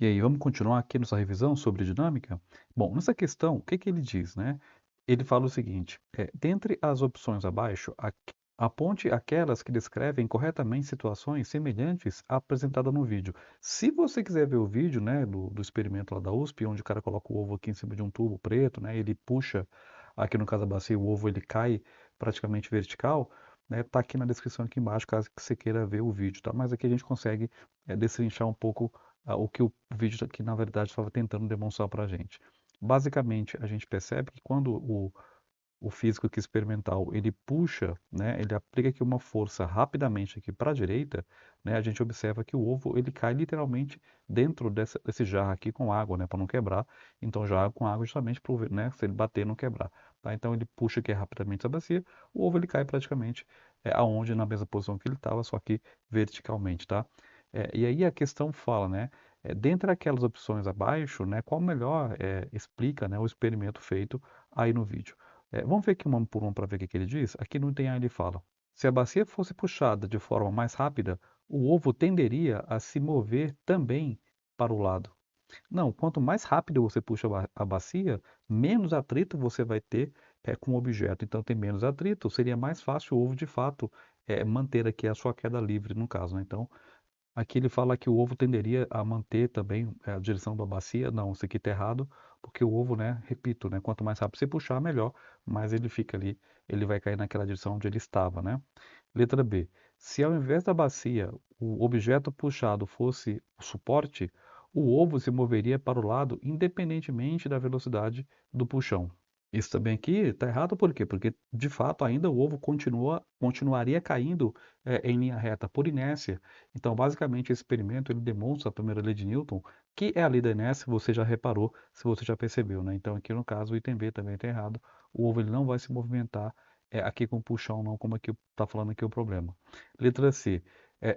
E aí, vamos continuar aqui nossa revisão sobre dinâmica? Bom, nessa questão, o que que ele diz, né? Ele fala o seguinte: dentre as opções abaixo, aponte aquelas que descrevem corretamente situações semelhantes à apresentada no vídeo. Se você quiser ver o vídeo, né, do experimento lá da USP, onde o cara coloca o ovo aqui em cima de um tubo preto, né, ele puxa, aqui no caso da bacia, o ovo ele cai praticamente vertical, né, tá aqui na descrição aqui embaixo, caso que você queira ver o vídeo, tá? Mas aqui a gente consegue destrinchar um pouco o que o vídeo aqui, na verdade, estava tentando demonstrar para a gente. Basicamente, a gente percebe que quando o físico aqui experimental ele puxa, né, ele aplica aqui uma força rapidamente aqui para a direita, né, a gente observa que o ovo ele cai literalmente dentro desse jarro aqui com água, né, para não quebrar. Então, jarro com água justamente para, né, se ele bater não quebrar. Tá? Então, ele puxa aqui rapidamente essa bacia, o ovo ele cai praticamente aonde na mesma posição que ele estava, só que verticalmente, tá? E aí a questão fala, né? Dentre aquelas opções abaixo, né, qual melhor explica, né, o experimento feito aí no vídeo. Vamos ver aqui uma por uma para ver o que que ele diz? Aqui no item A ele fala: se a bacia fosse puxada de forma mais rápida, o ovo tenderia a se mover também para o lado. Não, quanto mais rápido você puxa a bacia, menos atrito você vai ter com o objeto. Então tem menos atrito, seria mais fácil o ovo de fato manter aqui a sua queda livre, no caso, né? Então aqui ele fala que o ovo tenderia a manter também a direção da bacia. Não, isso aqui está errado, porque o ovo, né, repito, né, quanto mais rápido você puxar, melhor, mas ele fica ali, ele vai cair naquela direção onde ele estava, né? Letra B. Se ao invés da bacia, o objeto puxado fosse o suporte, o ovo se moveria para o lado independentemente da velocidade do puxão. Isso também aqui está errado por quê? Porque, de fato, ainda o ovo continuaria caindo em linha reta por inércia. Então, basicamente, esse experimento ele demonstra a primeira lei de Newton, que é a lei da inércia, você já reparou, se você já percebeu, né? Então, aqui no caso, o item B também está errado. O ovo ele não vai se movimentar aqui com puxão, não, como aqui está falando aqui o problema. Letra C.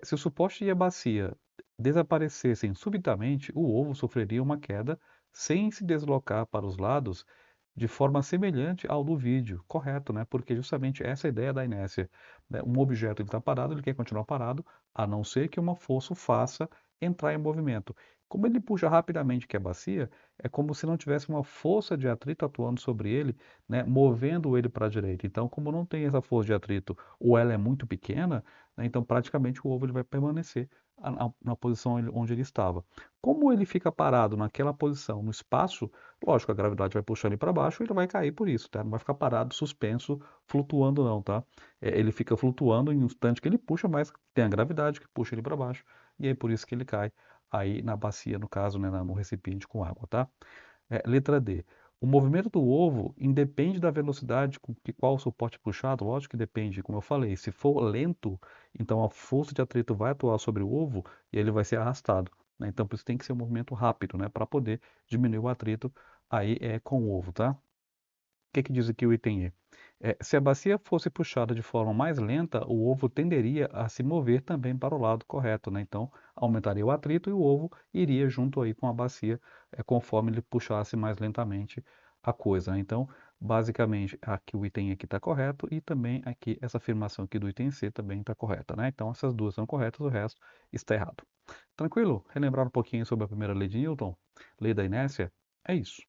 Se o suporte e a bacia desaparecessem subitamente, o ovo sofreria uma queda sem se deslocar para os lados de forma semelhante ao do vídeo, correto, né? Porque justamente essa é a ideia da inércia, né? Um objeto está parado, ele quer continuar parado, a não ser que uma força o faça entrar em movimento. Como ele puxa rapidamente que é a bacia, é como se não tivesse uma força de atrito atuando sobre ele, né, movendo ele para a direita. Então, como não tem essa força de atrito, ou ela é muito pequena, né, então praticamente o ovo ele vai permanecer na posição onde ele estava. Como ele fica parado naquela posição, no espaço, lógico, a gravidade vai puxar ele para baixo e ele vai cair por isso, tá? Não vai ficar parado, suspenso, flutuando não, tá? Ele fica flutuando em um instante que ele puxa, mas tem a gravidade que puxa ele para baixo, e é por isso que ele cai aí na bacia, no caso, né, no recipiente com água, tá? Letra D. O movimento do ovo independe da velocidade com que qual o suporte puxado, lógico que depende, como eu falei, se for lento, então a força de atrito vai atuar sobre o ovo e ele vai ser arrastado, né? Então por isso tem que ser um movimento rápido, né, para poder diminuir o atrito aí com o ovo, tá? O que que diz aqui o item E? Se a bacia fosse puxada de forma mais lenta, o ovo tenderia a se mover também para o lado correto, né? Então, aumentaria o atrito e o ovo iria junto aí com a bacia, conforme ele puxasse mais lentamente a coisa, né? Então, basicamente, aqui o item E aqui está correto e também aqui essa afirmação aqui do item C também está correta, né? Então, essas duas são corretas, o resto está errado. Tranquilo? Relembrar um pouquinho sobre a primeira lei de Newton, lei da inércia? É isso.